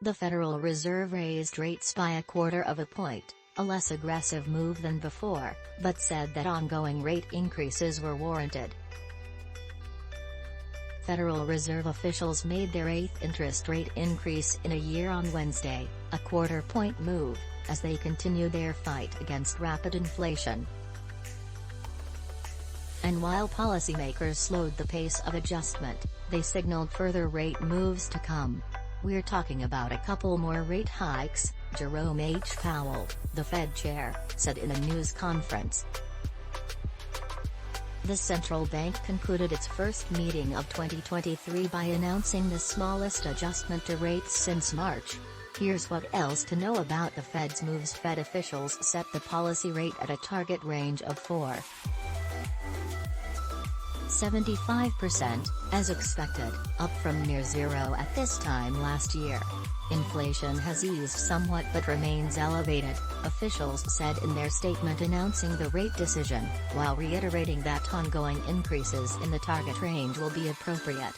The Federal Reserve raised rates by a quarter of a point, a less aggressive move than before, but said that ongoing rate increases were warranted. Federal Reserve officials made their eighth interest rate increase in a year on Wednesday, a quarter-point move, as they continue their fight against rapid inflation. And while policymakers slowed the pace of adjustment, they signaled further rate moves to come. "We're talking about a couple more rate hikes," Jerome H. Powell, the Fed chair, said in a news conference. The central bank concluded its first meeting of 2023 by announcing the smallest adjustment to rates since March. Here's what else to know about the Fed's moves. Fed officials set the policy rate at a target range of 4.75%, as expected, up from near zero at this time last year. Inflation has eased somewhat but remains elevated, officials said in their statement announcing the rate decision, while reiterating that ongoing increases in the target range will be appropriate.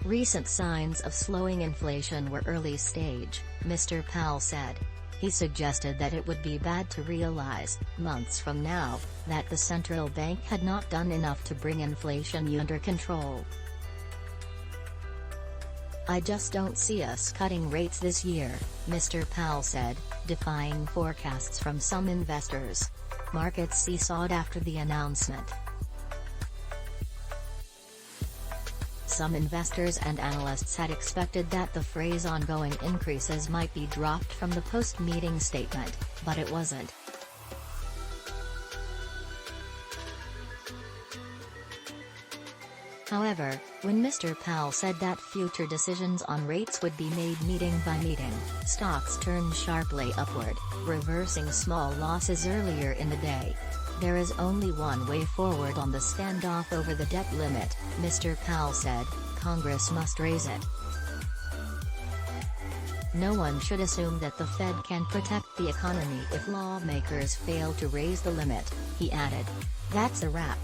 Recent signs of slowing inflation were early stage, Mr. Powell said. He suggested that it would be bad to realize, months from now, that the central bank had not done enough to bring inflation under control. "I just don't see us cutting rates this year," Mr. Powell said, defying forecasts from some investors. Markets seesawed after the announcement. Some investors and analysts had expected that the phrase "ongoing increases" might be dropped from the post-meeting statement, but it wasn't. However, when Mr. Powell said that future decisions on rates would be made meeting by meeting, stocks turned sharply upward, reversing small losses earlier in the day. "There is only one way forward on the standoff over the debt limit," Mr. Powell said. "Congress must raise it. No one should assume that the Fed can protect the economy if lawmakers fail to raise the limit," he added. "That's a wrap."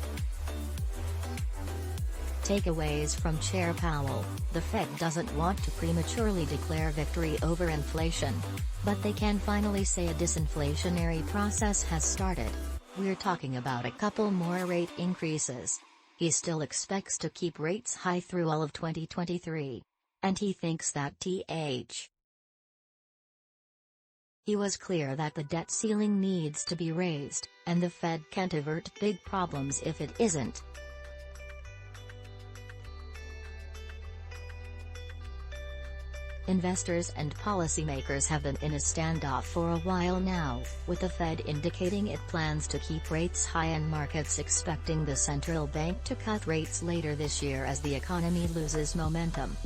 Takeaways from Chair Powell: the Fed doesn't want to prematurely declare victory over inflation. But they can finally say a disinflationary process has started. "We're talking about a couple more rate increases." He still expects to keep rates high through all of 2023. And he thinks that He was clear that the debt ceiling needs to be raised, and the Fed can't avert big problems if it isn't. Investors and policymakers have been in a standoff for a while now, with the Fed indicating it plans to keep rates high and markets expecting the central bank to cut rates later this year as the economy loses momentum.